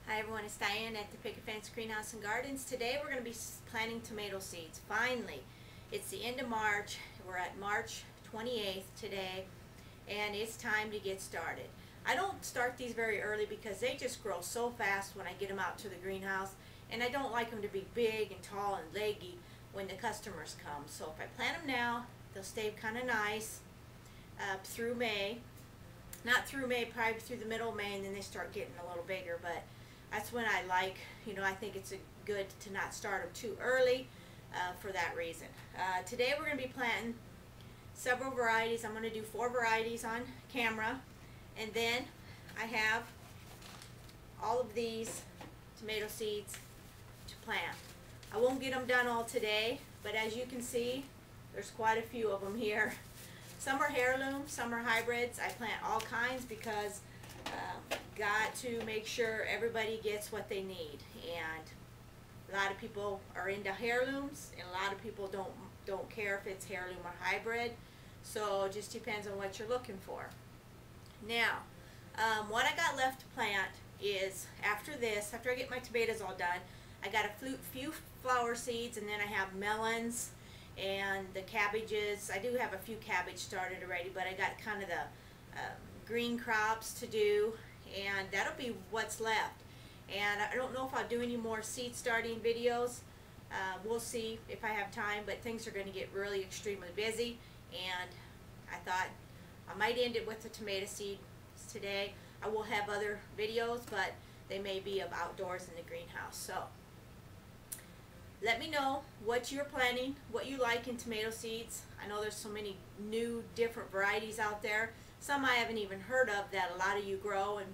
Hi everyone, it's Diane at the Picket Fence Greenhouse and Gardens. Today we're going to be planting tomato seeds. Finally, it's the end of March. We're at March 28th today, and it's time to get started. I don't start these very early because they just grow so fast when I get them out to the greenhouse, and I don't like them to be big and tall and leggy when the customers come. So if I plant them now, they'll stay kind of nice through May. Not through May, probably through the middle of May, and then they start getting a little bigger, but that's when I like, I think it's good to not start them too early for that reason. Today we're going to be planting several varieties. I'm going to do 4 varieties on camera, and then I have all of these tomato seeds to plant. I won't get them done all today, but as you can see, there's quite a few of them here. Some are heirlooms, some are hybrids. I plant all kinds because got to make sure everybody gets what they need, and a lot of people are into heirlooms and a lot of people don't care if it's heirloom or hybrid, so it just depends on what you're looking for. Now what I got left to plant is after I get my tomatoes all done, I got a few flower seeds, and then I have melons and the cabbages. I do have a few cabbage started already, but I got kind of the green crops to do, and that'll be what's left. And I don't know if I'll do any more seed starting videos. We'll see if I have time, but things are going to get really extremely busy, and I thought I might end it with the tomato seeds today. I will have other videos, but they may be of outdoors in the greenhouse. So let me know what you're planting, what you like in tomato seeds. I know there's so many new different varieties out there. Some I haven't even heard of that a lot of you grow and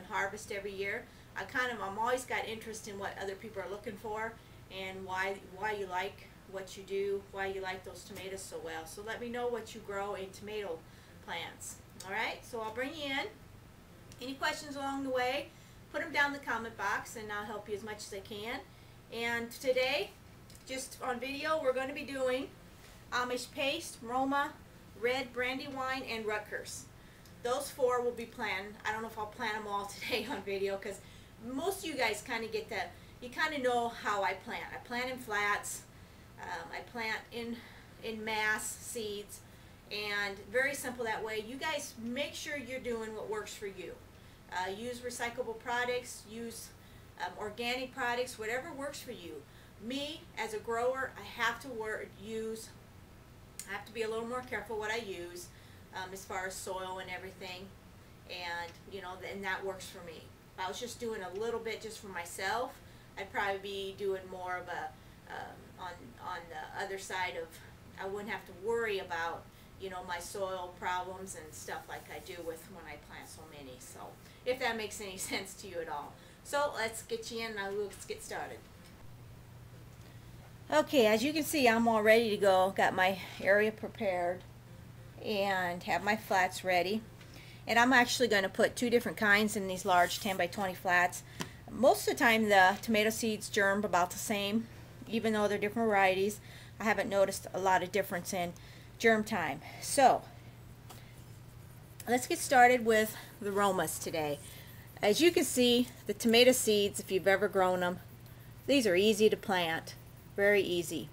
harvest every year. I'm always got interest in what other people are looking for and why you like what you do, why you like those tomatoes so well. So let me know what you grow in tomato plants. Alright, so I'll bring you in. Any questions along the way, put them down in the comment box and I'll help you as much as I can. And today, just on video, we're going to be doing Amish paste, Roma, red brandywine, and Rutgers. Those 4 will be planned. I don't know if I'll plan them all today on video because most of you guys kind of get that. You kind of know how I plant. I plant in flats. I plant in mass seeds, and very simple that way. You guys make sure you're doing what works for you. Use recyclable products. Use organic products. Whatever works for you. Me as a grower, I have to be a little more careful what I use as far as soil and everything, and and that works for me. If I was just doing a little bit just for myself, I'd probably be doing more of a on the other side of, I wouldn't have to worry about my soil problems and stuff like I do with when I plant so many. So if that makes any sense to you at all. So let's get you in and let's get started. Okay, as you can see, I'm all ready to go. Got my area prepared and have my flats ready. And I'm actually going to put 2 different kinds in these large 10 by 20 flats. Most of the time the tomato seeds germ about the same, even though they're different varieties. I haven't noticed a lot of difference in germ time. So let's get started with the Romas today. As you can see, the tomato seeds, if you've ever grown them, these are easy to plant. Very easy.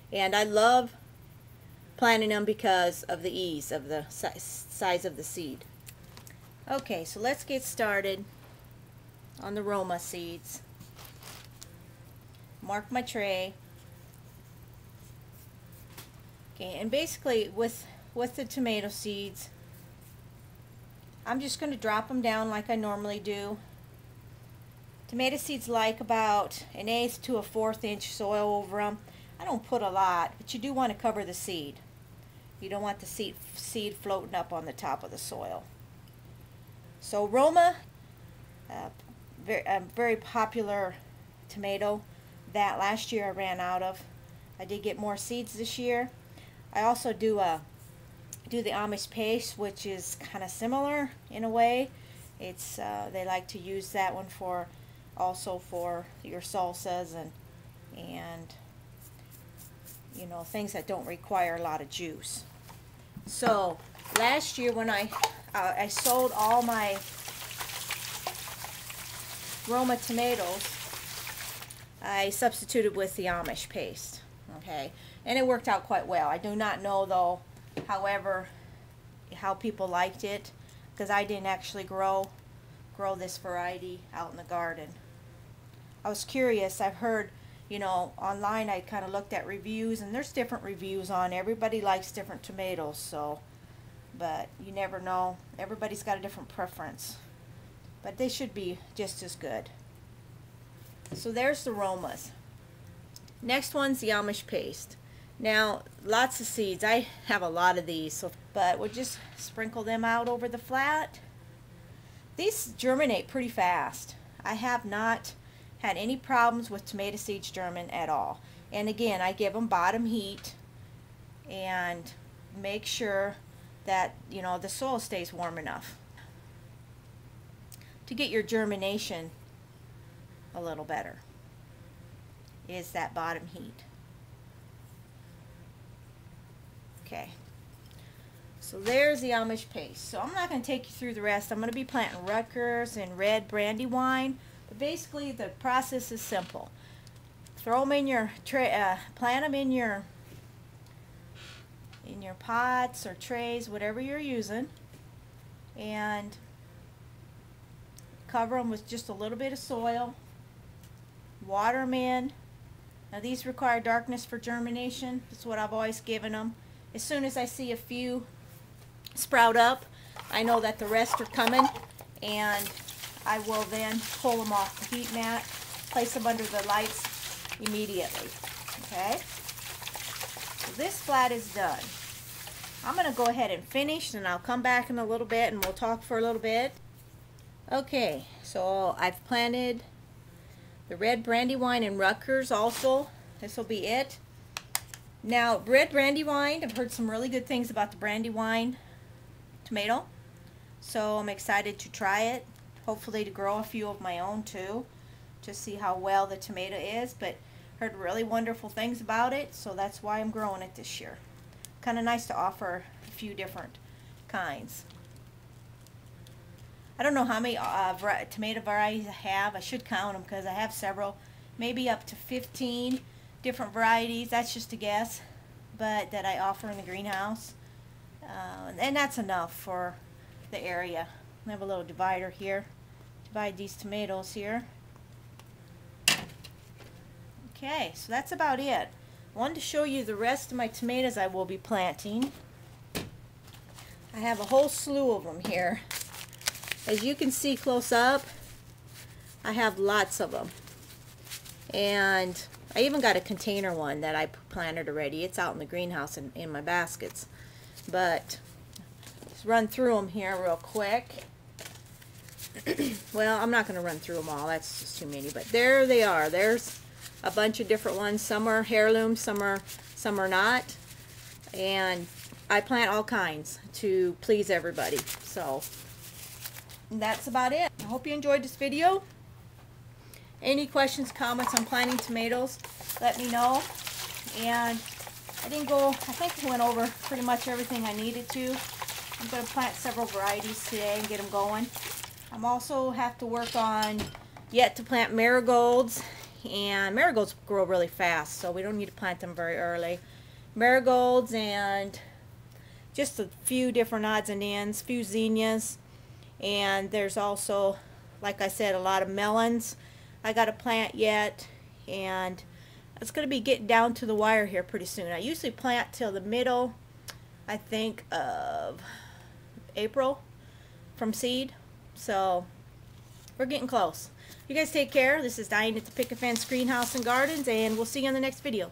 And I love planting them because of the ease of the size of the seed. Okay, so let's get started on the Roma seeds. Mark my tray. Okay, and basically with the tomato seeds, I'm just going to drop them down like I normally do. Tomato seeds like about 1/8 to 1/4 inch soil over them. I don't put a lot, but you do want to cover the seed. You don't want the seed floating up on the top of the soil. So Roma, very popular tomato that last year I ran out of. I did get more seeds this year. I also do the Amish paste, which is kind of similar in a way. It's they like to use that one also for your salsas and things that don't require a lot of juice. So last year when I sold all my Roma tomatoes, I substituted with the Amish paste, okay, and it worked out quite well. I do not know though, however, how people liked it, because I didn't actually grow this variety out in the garden. I was curious. I've heard, you know, online I kind of looked at reviews, and there's different reviews on. Everybody likes different tomatoes, so, but you never know. Everybody's got a different preference, but they should be just as good. So there's the Romas. Next one's the Amish paste. Now, lots of seeds. I have a lot of these, so, but we'll just sprinkle them out over the flat. These germinate pretty fast. I have not had any problems with tomato seeds germinating at all. And again, I give them bottom heat and make sure that, you know, the soil stays warm enough to get your germination a little better, is that bottom heat. Okay, so there's the Amish paste. So I'm not going to take you through the rest. I'm going to be planting Rutgers and red brandywine, but basically the process is simple. Throw them in your tray, plant them in your pots or trays, whatever you're using, and cover them with just a little bit of soil. Water them in. Now these require darkness for germination. That's what I've always given them. As soon as I see a few sprout up, I know that the rest are coming, and I will then pull them off the heat mat, place them under the lights immediately. Okay? So this flat is done. I'm going to go ahead and finish, and I'll come back in a little bit and we'll talk for a little bit. Okay, so I've planted the red brandywine and Rutgers also. This will be it. Now, red brandywine, I've heard some really good things about the brandywine tomato, so I'm excited to try it. Hopefully to grow a few of my own too, to see how well the tomato is, but heard really wonderful things about it, so that's why I'm growing it this year. Kind of nice to offer a few different kinds. I don't know how many tomato varieties I have. I should count them because I have several, maybe up to 15 different varieties. That's just a guess, but that I offer in the greenhouse, and that's enough for the area. I have a little divider here. Divide these tomatoes here. Okay, so that's about it. I wanted to show you the rest of my tomatoes I will be planting. I have a whole slew of them here. As you can see close up, I have lots of them. And I even got a container one that I planted already. It's out in the greenhouse in my baskets. But let's run through them here real quick. Well, I'm not going to run through them all. That's just too many. But there they are. There's a bunch of different ones. Some are heirlooms, some are not. And I plant all kinds to please everybody. So that's about it. I hope you enjoyed this video. Any questions, comments on planting tomatoes, let me know. And I think I went over pretty much everything I needed to. I'm going to plant several varieties today and get them going. I'm also have to work on yet to plant marigolds, and marigolds grow really fast, so we don't need to plant them very early. Marigolds and just a few different odds and ends, few zinnias. And there's also, like I said, a lot of melons I got to plant yet, and it's going to be getting down to the wire here pretty soon. I usually plant till the middle, I think, of April from seed, so we're getting close. You guys take care. This is Diane at the Pick a Fence Greenhouse and Gardens, and we'll see you in the next video.